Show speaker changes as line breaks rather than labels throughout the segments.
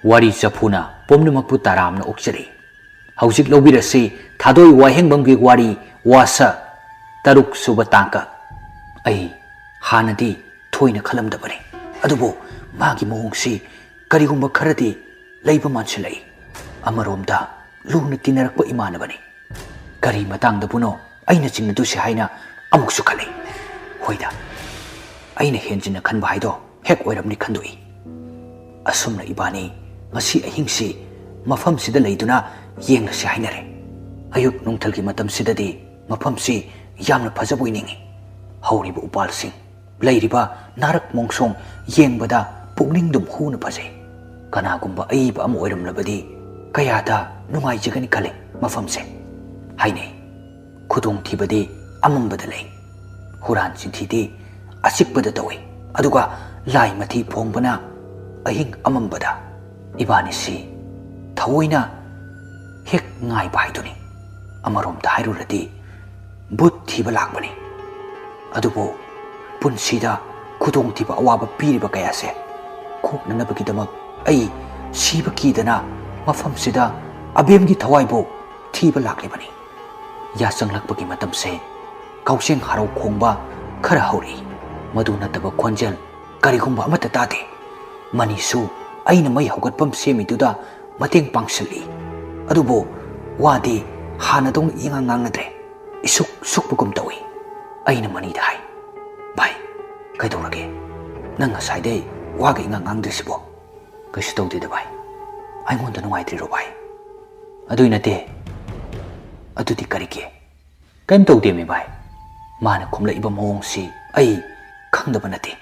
Wari chafuna pomnamakpu taramna okchari. Haujik lobirasi thadoi wahengbamgi wari wasa taruk suba tangka. Ai hanadi thoina khalamdabani. Adubo magi mawongsi karigumba kharadi leiba mansilai. Amaromda luna tinarakpa imanabani. Kari matangda puno aina chingnadusi haina amuksu khali. Hoida aina henjina khanba haido hek oiramni khandoi. Asumna ibani ngasi ahingsi mafam sida leiduna yengnasi hainare. Ayuk nungthalgi matam sidadi mafam si yamna phajaboi ningi. Hauriba upalsing leiriba narak mongsong yengbada pukningdum huna phajai. Kanagumba aiba ama oiramlabadi kayada nungaijagani khale mafamse. Haine khudong thibadi amambada lei. Huran sinthidi asikbada tawi. Aduga lai mathi phongbana ahing amambada ibani si thawoina hek ngai baiduni. Amarom da hairuradi but thiba lakbani. Adubo punsida khudong thiba awaba piriba kayase khoknanabagidamak ai siba kidana mafamsida abemgi thawaibo thiba laklibani. Yasanglakpagi matamse kauseng harau khongba khara hauri. Madu nataba khonjel karigumba amata tade. Manisu aina mai haugatpam semiduda mateng pangsali. Adubo wadi hanadong ingang ngangadre isuk sukpugum tawi. Aina manida hai. Bai, kaidorage nang ngasai waga ingang ngangdrisibo. Kaisu tawdida bai. Aingonda nungaitri bai. Adui nate adudi karike kaim tawde me bai. Mana khumla iba mawongsi ai khangdaba nate.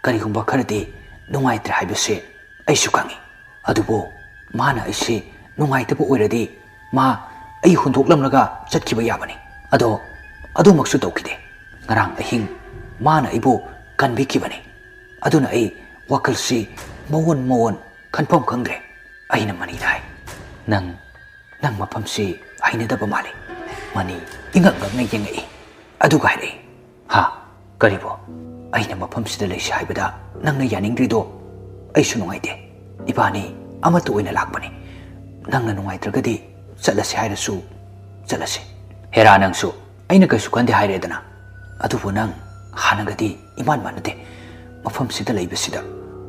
Karigumba kharadi nungaitri haibase aisu kangi. Adubo mana aisi nungaitaba oiradi ma ai hundoklamlaga chatkiba yabani. Ado maksu tawkide. Ngarang ahing mana ibu kanbikibani. Aduna ai wakalsi mawon khanpam khangdre. Aina mani dai. Nang mapamsi ainadaba mali. Mani ingak yengai. Aduga hai. Ha, karibo. Aina mapamsida leisi haibada nangna yaningrido aisu nungaide. Ibani amatu oina lakbani. Nangna nungaitragadi chatlasi hairasu chatlasi. Hera nangsu aina kaisu khande hairedana. Adubu nang hanagadi iman manade. Mafamsida leibasida.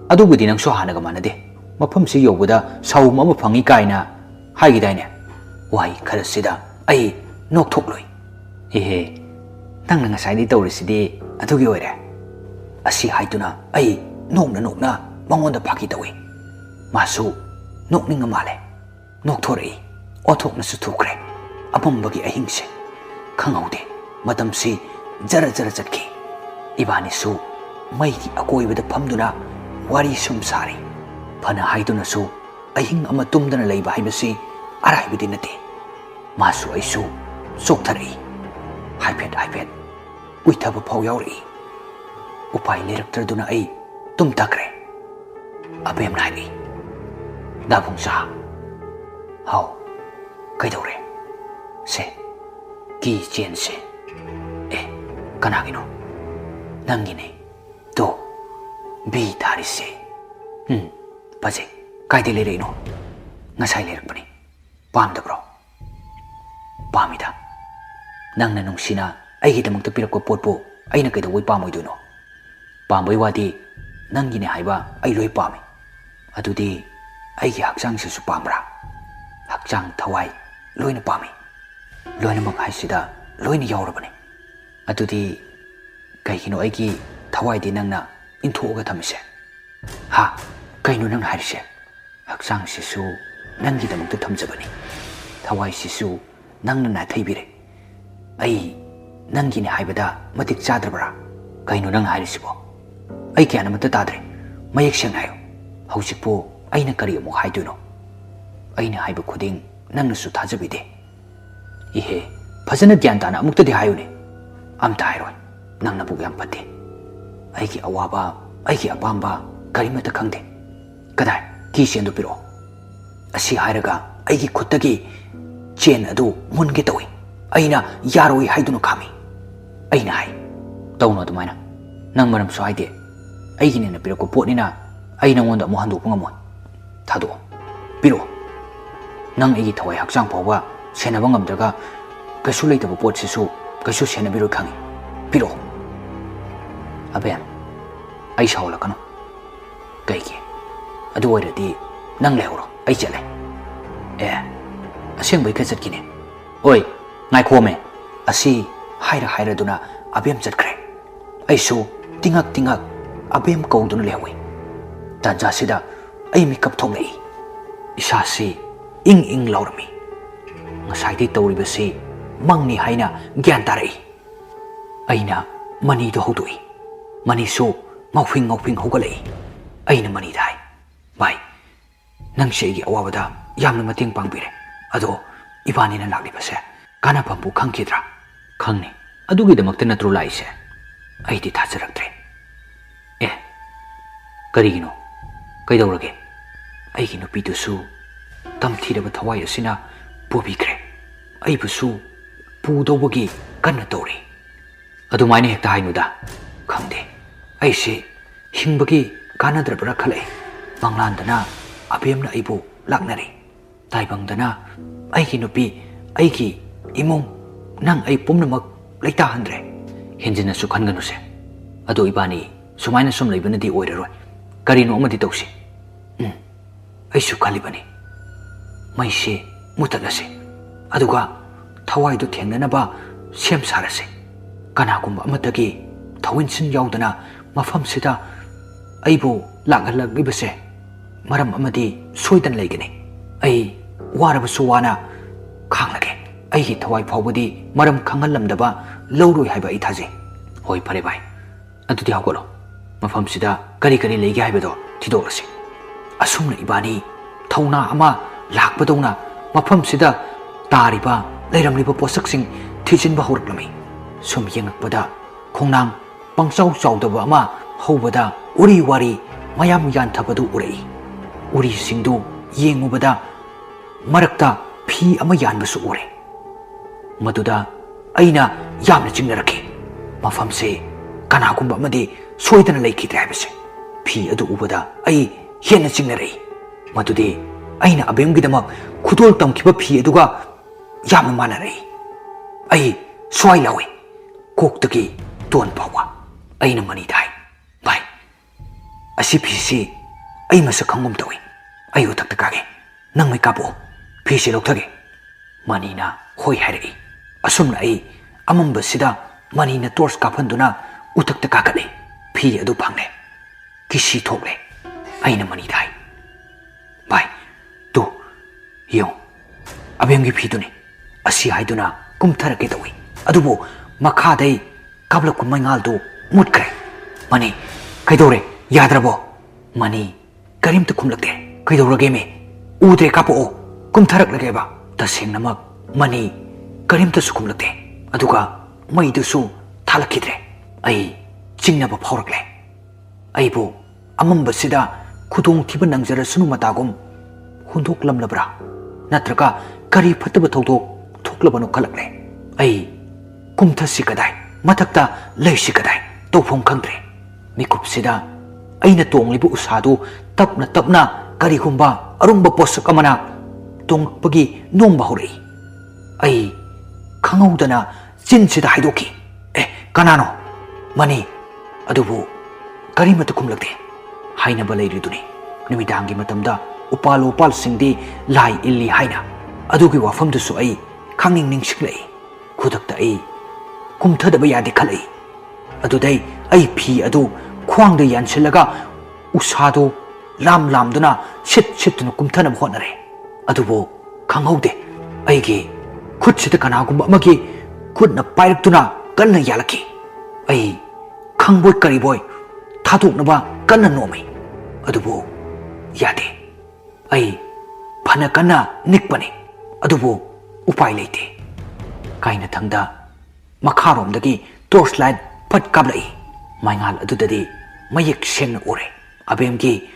Adubudi nangsu hanaga manade. Mafamsi yobada sawum ama phangi kaina haigidaine. Wai kharasida ai nokthokloi. Hehe. Nangna ngasai tawrisidi adugi oire. Asi haituna ai nokna mangonda phaki tawi. Masu nokninga male. Nokthorei othokna su thukre. Apambagi ahingse khangaude matamsi jara chatki. Ibani su maigi akoibada phamduna wari sum sari. Phana haituna su ahing ama tumdana leiba haibasi araibadi nate. Masu aisu sokthari. Haipet uithaba phau yauri. Upai leraktraduna ai tum takre. Abem nai. Dabungsa. Hau kaidore. Se ki chen se. Kanagino. Nangine. To bi tari se. Paje kaide lerino. Ngasai lerakpani. Pamdabro. Pamida. Nangna nungsina aigidamukta pirakwa potpo aina kaidawai pamoiduno. Pamboi wadi nangine haiba ai loi pami. Adudi aigi hakchang sisu pamra. Hakchang thawai loina pami. Loina mak haisida loina yaurabani. Adudi kaigino aigi thawai di nangna inthoga thamise. Ha, kaino nang harise. Hakchang sisu nangidamukta thamjabani. Thawai sisu nangna na thaibire. Ai nangine haibada matik chadrabra. Kaino nang hairisibo. Ai kya namata tadre. Mayek siyang hayo. Hausikpo aina kari amu haiduno. Aina haiba khuding nangna su thajabide. Ihe phajana gyan tana amukta di hayone. Amta hairoi. Nangna bug yam pate. Aiki awaba, aiki apamba karimata khangde. Kadai ki sendu piro. Asi hairaga aiki khutagi chen adu munge tawi. Aina yaroi haiduno khami. Aina hai. Tawno adumaina. Nang maram so haide. Aiki nena pirako potnina aina ngonda mo handok pangamon. Thado. Piro. Nang igi thawai hakchang phawba senaba ngamdraga kaisu leitaba pot sisu kaisu senabiru khangi. Piro. Abem. Ai saulakano. Kaigi. Adu oiradi nang lehoro ai chale. Aseng bai ka chatkine. Oi, ngai khome. Asi haira duna abem chatkre. Aisu tingak abem kauduna lewi. Tanja sida ai mikap thonglei. Isasi ing laurami. Ngasai di tawribasi mangni haina gyan tarai. Aina mani do hodui. Mani su ngawfing hogalei. Aina mani dai. Bai. Nang shegi awabada yamna mating pangbire. Ado ibani na laglibase kana pampu khangkidra. Khangni. Adugi damakta natru laise. Aidi thajaraktre. Karigino. Kaidawrage. Aigi nupidusu tamthiraba thawai asina pubikre. Aibusu pudawagi kanna tawri. Adumaini hekta hainuda. Khangde. Aise hingbagi kanadrabra khale. Manglandana abemna aibu laknari. Taibangdana aigi nupi aigi imong nang ai pumnamak laita handre. Henjina su khanganuse. Adu ibani sumaina sum leibanadi oiraroi. Karino amadi tawsi. Aisu khalibani. Maise mutalase. Aduga thawai do thengnanaba sem sarase. Kanagumba amatagi thawinsin yaudana mafam sida aibu lakhalagibase maram amadi soidan leigani. Ai warabasu wana khanglage. Aigi thawai phawbadi maram khangalamdaba lauroi haiba ai thaje. Hoi phare bai. Adudi hawgolo. Mafam sida kari leige haibado thidolase. Asumna ibani thauna ama lakpadona mafam sida tariba leiramliba posaksing thijinba horaklami. Sum yengakpada khongnang pangchau chawdaba ama hobada uri wari mayam yanthabadu urei. Uri singdu yengubada marakta phi ama yanbasu ure. Maduda aina yamna chingnaraki. Mafamse kanagumba amadi soidana leikidre haibase. Phi adu ubada ai hena chingnarei. Madudi aina abemgidamak khudol tamkiba phi aduga yamna manarei. Ai swai lawe koktagi ton pawa aina mani dai. Bai. Asi phi si ai masa khangum tawi. Ai utak takage nang mai kapo phi si lokthage. Manina hoi hairei. Asumna ai amamba sida manina tors kaphanduna utak takakale. Phi adu phangne. Kisi thokle. Aina mani dai. Bai. Tu yong abemgi phi duni asi haiduna kumtharake tawi. Adubu makhadai kabla kumangal du mutkre. Mani kaidore yadrabo. Mani karimta kumlakte. Kaidorage me udre kapo kumtharak lageba. Taseng namak mani karimta su kumlakte. Aduga maidusu thalakidre. Ai chingnaba phawrakle. Aibu amamba sida khudong thiba nangjara sunu matagum hundok lamlabra natraga kari phataba thawdok thoklabano khalakle. Ai kumthasi kadai mathakta leisi kadai tawphom khangdre. Mikup sida aina tonglibu usadu tapna kari gumba arumba posak amana tongpagi nomba horei. Ai khangawdana chinsida haidoki. Kanano mani adubu karimata kumlakte. Haina balai riduni. Numidangi matamda upal singdi lai illi haina. Adugi wafam dusu ai khangning ningsiklei. Khudakta ai kumthadaba yadi khalai. Adudai ai phi adu khwangda yansilaga usadu lamduna situna kumthana honare. Adubo khanghaude aigi khutsida kanagumba amagi khutna pairaktuna kanna yalaki. Ai khangboy kariboy thadoknaba kanna nomai. Adubu yade. Ai phana kanna nikpane. Adubu upai leite. Kaina thangda makharomdagi torchlight phat kablai. Maingal adudadi mayek sengna ure. Abemgi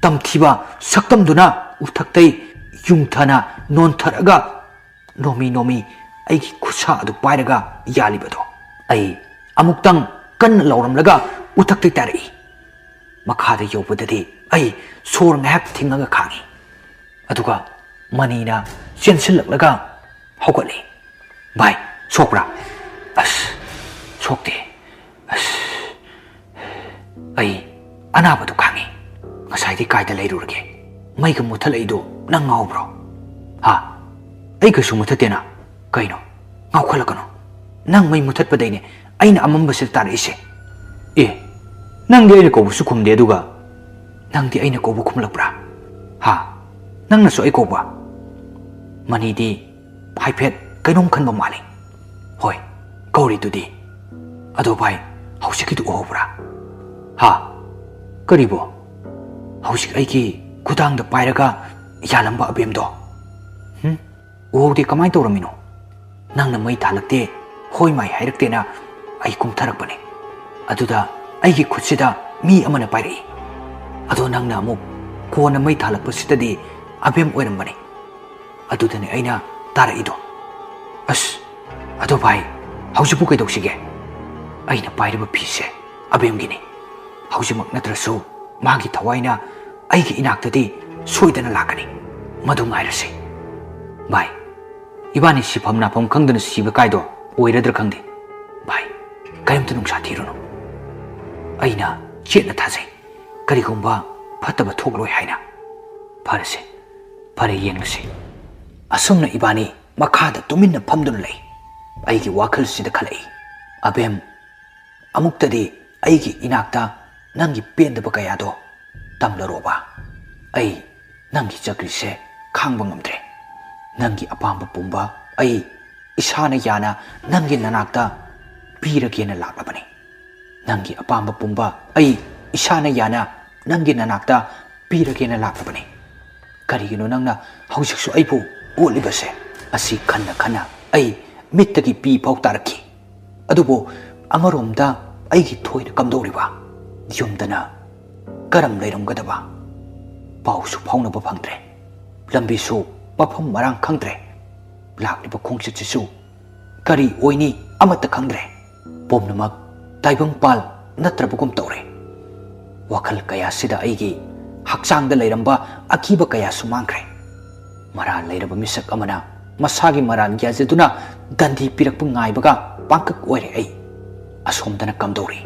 tamthiba saktamduna uthaktai yungthana nontharaga nomi aigi khusa adu pairaga yalibado. Ai amuktang kan lauramlaga uthaktai tarai. Makhada yobadadi ai sor ngak thingaga khangi. ꯑꯗꯨꯒ ꯃꯅꯤꯅ ꯆꯦꯟꯁꯤꯜꯂꯛꯂꯒ ꯍꯧꯒꯠꯂꯤ꯫ ꯚꯥꯏ ꯁꯣꯛꯄ꯭ꯔꯥ? ꯑꯁ ꯁꯣꯛꯇꯦ꯫ ꯑꯁ ꯑꯩ ꯑꯅꯥꯕꯗꯨ ꯈꯪꯉꯤ꯫ ꯉꯁꯥꯏꯗꯤ ꯀꯥꯏꯗ ꯂꯩꯔꯨꯔꯒꯦ? ꯃꯩꯒ ꯃꯨꯠꯊꯠꯂꯛꯏꯗꯣ ꯅꯪ ꯉꯥꯎꯕ꯭ꯔꯣ? ꯍꯥ? ꯑꯩ ꯀꯩꯁꯨ ꯃꯨꯠꯊꯠꯇꯦꯅ꯫ ꯀꯩꯅꯣ? ꯉꯥꯎꯈꯠꯂꯛꯀꯅꯣ꯫ ꯅꯪ ꯃꯩ ꯃꯨꯠꯊꯠꯄꯗꯩꯅꯦ ꯑꯩꯅ ꯑꯃꯝꯕꯁꯤꯗ ꯇꯥꯔꯛꯏꯁꯦ꯫ ꯑꯦ ꯅꯪꯗꯤ ꯑꯩꯅ ꯀꯧꯕꯁꯨ ꯈꯨꯝꯗꯦ ꯑꯗꯨꯒ ꯅꯪꯗꯤ ꯑꯩꯅ ꯀꯧꯕ ꯈꯨꯝꯂꯛꯄ꯭ꯔꯥ? ꯍꯥ? ꯅꯪꯅꯁꯨ ꯑꯩ ꯀꯧꯕ? ꯃꯅꯤꯗꯤ ꯍꯥꯏꯐꯦꯠ ꯀꯩꯅꯣꯝ ꯈꯟꯕ ꯃꯥꯜꯂꯤ꯫ ꯍꯣꯏ ꯀꯧꯔꯤꯗꯨꯗꯤ꯫ ꯑꯗꯣ ꯚꯥꯏ ꯍꯧꯖꯤꯛꯀꯤꯗꯨ ꯎꯍꯧꯕ꯭ꯔꯥ? ꯍꯥ? ꯀꯔꯤꯕꯣ? ꯍꯧꯖꯤꯛ ꯑꯩꯒꯤ ꯈꯨꯗꯥꯡꯗ ꯄꯥꯏꯔꯒ ꯌꯥꯜꯂꯝꯕ ꯑꯕꯦꯝꯗꯣ? ꯎꯍꯧꯗꯦ ꯀꯃꯥꯏꯅ ꯇꯧꯔꯝꯃꯤꯅꯣ? ꯅꯪꯅ ꯃꯩ ꯊꯥꯜꯂꯛꯇꯦ ꯍꯣꯏ ꯃꯥꯏ ꯍꯥꯏꯔꯛꯇꯦꯅ ꯑꯩ ꯀꯨꯝꯊꯔꯛꯄꯅꯦ꯫ ꯑꯗꯨꯗ ꯑꯩꯒꯤ ꯈꯨꯠꯁꯤꯗ ꯃꯤ ꯑꯃꯅ ꯄꯥꯏꯔꯛꯏ꯫ ꯑꯗꯣ ꯅꯪꯅ ꯑꯃꯨꯛ ꯀꯣꯟꯅ ꯃꯩ ꯊꯥꯜꯂꯛꯄꯁꯤꯗꯗꯤ ꯑꯕꯦꯝ ꯑꯣꯏꯔꯝꯕꯅꯤ꯫ ꯑꯗꯨꯗꯅꯦ ꯑꯩꯅ ꯇꯥꯔꯛꯏꯗꯣ꯫ ꯑꯁ ꯑꯗꯣ ꯚꯥꯏ ꯍꯧꯖꯤꯛꯄꯨ ꯀꯩꯗꯧꯁꯤꯒꯦ? ꯑꯩꯅ ꯄꯥꯏꯔꯤꯕ ꯐꯤꯁꯦ ꯑꯕꯦꯝꯒꯤꯅꯤ꯫ ꯍꯧꯖꯤꯛꯃꯛ ꯅꯠꯇ꯭ꯔꯁꯨ ꯃꯥꯒꯤ ꯊꯋꯥꯏꯅ ꯑꯩꯒꯤ ꯏꯅꯥꯛꯇꯗꯤ ꯁꯣꯏꯗꯅ ꯂꯥꯛꯀꯅꯤ꯫ ꯃꯗꯨ ꯉꯥꯏꯔꯁꯤ꯫ ꯚꯥꯏ 이반이 시밤 나밤 강드는 시바 가이도 오이래들 강디. 바이 가림도 농사 뒤로노. 아이나 찌나 타세. 그리고봐 파타바 톡로이 하이나. 파르세. 파레 이행르세. 아성나 이반이 마카다 도민나 팜도는 레이. 아이기 와클시다 칼레이. 아뱀 아묵다디 아이기 이낙다 낭기 뺀드바 가야도 담러로바. 아이 낭기 저글세 강방엄드레. ꯅꯪꯒꯤ ꯑꯄꯥꯝꯕ ꯄꯨꯝꯕ ꯑꯩ ꯏꯁꯥꯅ ꯌꯥꯅ ꯅꯪꯒꯤ ꯅꯅꯥꯛꯇ ꯄꯤꯔꯒꯦꯅ ꯂꯥꯛꯂꯕꯅꯤ꯫ ꯅꯪꯒꯤ ꯑꯄꯥꯝꯕ ꯄꯨꯝꯕ ꯑꯩ ꯏꯁꯥꯅ ꯌꯥꯅ ꯅꯪꯒꯤ ꯅꯅꯥꯛꯇ ꯄꯤꯔꯒꯦꯅ ꯂꯥꯛꯂꯕꯅꯤ꯫ ꯀꯔꯤꯒꯤꯅꯣ ꯅꯪꯅ ꯍꯧꯖꯤꯛꯁꯨ ꯑꯩꯕꯨ ꯑꯣꯠꯂꯤꯕꯁꯦ? ꯑꯁꯤ ꯈꯟꯅ ꯈꯟꯅ ꯑꯩ ꯃꯤꯠꯇꯒꯤ ꯄꯤ ꯐꯥꯎ ꯇꯥꯔꯛꯈꯤ꯫ ꯑꯗꯨꯕꯨ ꯑꯃꯔꯣꯝꯗ ꯑꯩꯒꯤ ꯊꯣꯏꯅ ꯀꯝꯗꯧꯔꯤꯕ? ꯌꯨꯝꯗꯅ ꯀꯔꯝ ꯂꯩꯔꯝꯒꯗꯕ? ꯄꯥꯎꯁꯨ ꯐꯥꯎꯅꯕ ꯐꯪꯗ꯭ꯔꯦ꯫ ꯂꯝꯕꯤꯁꯨ ꯃꯐꯝ ꯃꯔꯥꯡ ꯈꯪꯗ꯭ꯔꯦ꯫ ꯂꯥꯛꯂꯤꯕ ꯈꯣꯡꯆꯠꯁꯤꯁꯨ ꯀꯔꯤ ꯑꯣꯏꯅꯤ ꯑꯃꯠꯇ ꯈꯪꯗ꯭ꯔꯦ꯫ ꯄꯨꯝꯅꯃꯛ ꯇꯥꯏꯕꯪꯄꯥꯜ ꯅꯠꯇ꯭ꯔꯕꯒꯨꯝ ꯇꯧꯔꯦ꯫ ꯋꯥꯈꯜ ꯀꯌꯥꯁꯤꯗ ꯑꯩꯒꯤ ꯍꯛꯆꯥꯡꯗ ꯂꯩꯔꯝꯕ ꯑꯀꯤꯕ ꯀꯌꯥꯁꯨ ꯃꯥꯡꯈ꯭ꯔꯦ꯫ ꯃꯔꯥꯜ ꯂꯩꯔꯕ ꯃꯤꯁꯛ ꯑꯃꯅ ꯃꯁꯥꯒꯤ ꯃꯔꯥꯜ ꯌꯥꯖꯗꯨꯅ ꯗꯟꯗꯤ ꯄꯤꯔꯛꯄ ꯉꯥꯏꯕꯒ ꯄꯥꯡꯀꯛ ꯑꯣꯏꯔꯦ ꯑꯩ꯫ ꯑꯁꯣꯝꯗꯅ ꯀꯝꯗꯧꯔꯤ?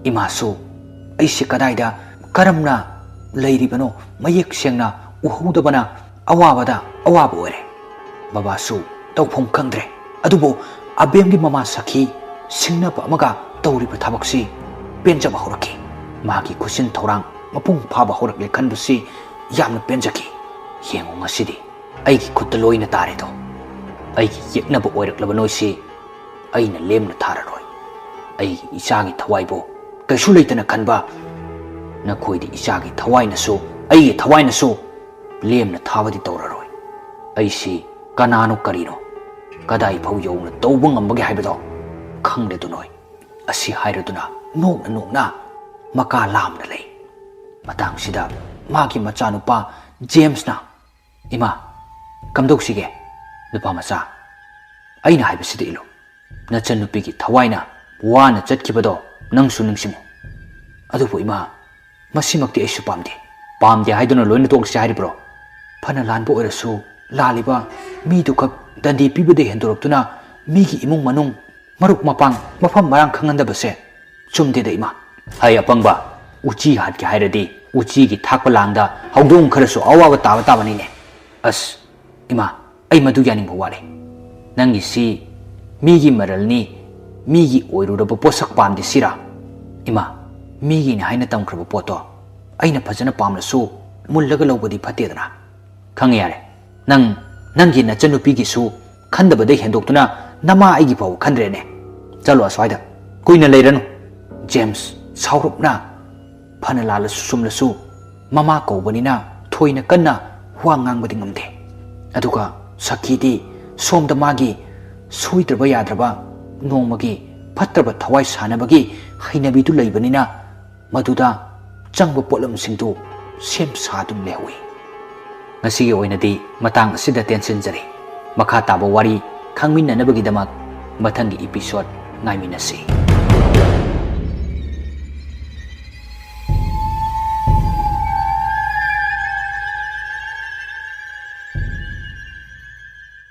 ꯏꯃꯥꯁꯨ ꯑꯩꯁꯤ ꯀꯗꯥꯏꯗ ꯀꯔꯝꯅ ꯂꯩꯔꯤꯕꯅꯣ ꯃꯌꯦꯛ ꯁꯦꯡꯅ ꯎꯍꯧꯗꯕꯅ ꯑꯋꯥꯕꯗ ꯑꯋꯥꯕ ꯑꯣꯏꯔꯦ꯫ ꯕꯕꯥꯁꯨ ꯇꯧꯐꯝ ꯈꯪꯗ꯭ꯔꯦ꯫ ꯑꯗꯨꯕꯨ ꯑꯕꯦꯝꯒꯤ ꯃꯃꯥ ꯁꯈꯤ ꯁꯤꯡꯅꯕ ꯑꯃꯒ ꯇꯧꯔꯤꯕ ꯊꯕꯛꯁꯤ ꯄꯦꯟꯖꯕ ꯍꯧꯔꯛꯈꯤ꯫ ꯃꯥꯒꯤ ꯈꯨꯠꯁꯤꯟ ꯊꯧꯔꯥꯡ ꯃꯄꯨꯡ ꯐꯥꯕ ꯍꯧꯔꯛꯂꯦ ꯈꯟꯕꯁꯤ ꯌꯥꯝꯅ ꯄꯦꯟꯖꯈꯤ꯫ ꯌꯦꯡꯉꯨ ꯉꯁꯤꯗꯤ ꯑꯩꯒꯤ ꯈꯨꯠꯇ ꯂꯣꯏꯅ ꯇꯥꯔꯦꯗꯣ꯫ ꯑꯩꯒꯤ ꯌꯦꯛꯅꯕ ꯑꯣꯏꯔꯛꯂꯕ ꯅꯣꯏꯁꯤ ꯑꯩꯅ ꯂꯦꯝꯅ ꯊꯥꯔꯔꯣꯏ꯫ ꯑꯩꯒꯤ ꯏꯆꯥꯒꯤ ꯊꯋꯥꯏꯕꯨ ꯀꯩꯁꯨ ꯂꯩꯇꯅ ꯈꯟꯕ ꯅꯈꯣꯏꯗꯤ ꯏꯆꯥꯒꯤ ꯊꯋꯥꯏꯅꯁꯨ ꯑꯩꯒꯤ ꯊꯋꯥꯏꯅꯁꯨ ꯂꯦꯝꯅ ꯊꯥꯕꯗꯤ ꯇꯧꯔꯔꯣꯏ꯫ ꯑꯩꯁꯤ ꯀꯅꯥꯅꯣ ꯀꯔꯤꯅꯣ ꯀꯗꯥꯏ ꯐꯥꯎ ꯌꯧꯅ ꯇꯧꯕ ꯉꯝꯕꯒꯦ ꯍꯥꯏꯕꯗꯣ ꯈꯪꯂꯦꯗꯨ ꯅꯣꯏ꯫ ꯑꯁꯤ ꯍꯥꯏꯔꯗꯨꯅ ꯅꯣꯛꯅ ꯅꯣꯛꯅ ꯃꯀꯥ ꯂꯥꯝꯅ ꯂꯩ꯫ ꯃꯇꯥꯡꯁꯤꯗ ꯃꯥꯒꯤ ꯃꯆꯥꯅꯨꯄꯥ ꯖꯦꯝꯁꯅ ꯏꯃꯥ ꯀꯝꯗꯧꯁꯤꯒꯦ? ꯅꯨꯄꯥ ꯃꯆꯥ ꯑꯩꯅ ꯍꯥꯏꯕꯁꯤꯗ ꯏꯜꯂꯨ꯫ ꯅꯆꯟꯅꯨꯄꯤꯒꯤ ꯊꯋꯥꯏꯅ ꯋꯥꯅ ꯆꯠꯈꯤꯕꯗꯣ ꯅꯪꯁꯨ ꯅꯤꯡꯁꯤꯡꯉꯨ꯫ ꯑꯗꯨꯕꯨ ꯏꯃꯥ ꯃꯁꯤꯃꯛꯇꯤ ꯑꯩꯁꯨ ꯄꯥꯝꯗꯦ꯫ ꯄꯥꯝꯗꯦ ꯍꯥꯏꯗꯨꯅ ꯂꯣꯏꯅ ꯇꯣꯛꯂꯁꯤ ꯍꯥꯏꯔꯤꯕ꯭ꯔꯣ? ꯐꯅ ꯂꯥꯟꯕ ꯑꯣꯏꯔꯁꯨ ꯂꯥꯜꯂꯤꯕ ꯃꯤꯗꯨꯈꯛ ꯗꯟꯗꯤ ꯄꯤꯕꯗ ꯍꯦꯟꯗꯣꯔꯛꯇꯨꯅ ꯃꯤꯒꯤ ꯏꯃꯨꯡ ꯃꯅꯨꯡ ꯃꯔꯨꯞ ꯃꯄꯥꯡ ꯃꯐꯝ ꯃꯔꯥꯡ ꯈꯪꯍꯟꯗꯕꯁꯦ ꯆꯨꯝꯗꯦꯗ ꯏꯃꯥ꯫ ꯍꯩ ꯑꯄꯪꯕ ꯎꯆꯤ ꯍꯥꯠꯀꯦ ꯍꯥꯏꯔꯗꯤ ꯎꯆꯤꯒꯤ ꯊꯥꯛꯄ ꯂꯥꯡꯗ ꯍꯧꯗꯣꯡ ꯈꯔꯁꯨ ꯑꯋꯥꯕ ꯇꯥꯕ ꯇꯥꯕꯅꯤꯅꯦ꯫ ꯑꯁ ꯏꯃꯥ ꯑꯩ ꯃꯗꯨ ꯌꯥꯅꯤꯡꯕ ꯋꯥꯠꯂꯦ꯫ ꯅꯪꯒꯤꯁꯤ ꯃꯤꯒꯤ ꯃꯔꯜꯅꯤ ꯃꯤꯒꯤ ꯑꯣꯏꯔꯨꯔꯕ ꯄꯣꯠꯁꯛ ꯄꯥꯝꯗꯦ ꯁꯤꯔꯥ? ꯏꯃꯥ ꯃꯤꯒꯤꯅꯤ ꯍꯥꯏꯅ ꯇꯝꯈ꯭ꯔꯕ ꯄꯣꯠꯇꯣ ꯑꯩꯅ ꯐꯖꯅ ꯄꯥꯝꯂꯁꯨ ꯃꯨꯜꯂꯒ ꯂꯧꯕꯗꯤ ꯐꯠꯇꯦꯗꯅ꯫ ꯈꯪꯉꯦ ꯌꯥꯔꯦ꯫ ꯅꯪꯒꯤ ꯅꯆꯟꯅꯨꯄꯤꯒꯤꯁꯨ ꯈꯟꯗꯕꯗ ꯍꯦꯟꯗꯣꯛꯇꯨꯅ ꯅꯃꯥ ꯑꯩꯒꯤ ꯐꯥꯎꯕ ꯈꯟꯗ꯭ꯔꯦꯅꯦ꯫ ꯆꯠꯂꯣ ꯑꯁ꯭ꯋꯥꯏꯗ ꯀꯨꯏꯅ ꯂꯩꯔꯅꯨ꯫ ꯖꯦꯝꯁ ꯁꯥꯎꯔꯞꯅ ꯐꯅ ꯂꯥꯜꯂꯁꯨ ꯆꯨꯝꯂꯁꯨ ꯃꯃꯥ ꯀꯧꯕꯅꯤꯅ ꯊꯣꯏꯅ ꯀꯟꯅ ꯋꯥ ꯉꯥꯡꯕꯗꯤ ꯉꯝꯗꯦ꯫ ꯑꯗꯨꯒ ꯁꯈꯤꯗꯤ ꯁꯣꯝꯗ ꯃꯥꯒꯤ ꯁꯣꯏꯗ꯭ꯔꯕ ꯌꯥꯗ꯭ꯔꯕ ꯅꯣꯡꯃꯒꯤ ꯐꯠꯇ꯭ꯔꯕ ꯊꯋꯥꯏ ꯁꯥꯟꯅꯕꯒꯤ ꯍꯩꯅꯕꯤꯗꯨ ꯂꯩꯕꯅꯤꯅ ꯃꯗꯨꯗ ꯆꯪꯕ ꯄꯣꯠꯂꯝꯁꯤꯡꯗꯨ ꯁꯦꯝ ꯁꯥꯗꯨꯅ ꯂꯩꯍꯧꯏ꯫ ꯉꯁꯤꯒꯤ ꯑꯣꯏꯅꯗꯤ ꯃꯇꯥꯡ ꯑꯁꯤꯗ ꯇꯦꯟꯁꯤꯟꯖꯔꯤ꯫ ꯃꯈꯥ ꯇꯥꯕ ꯋꯥꯔꯤ ꯈꯪꯃꯤꯟꯅꯅꯕꯒꯤꯗꯃꯛ ꯃꯊꯪꯒꯤ ꯏꯄꯤꯁꯣꯗ ꯉꯥꯏꯃꯤꯟꯅꯁꯤ꯫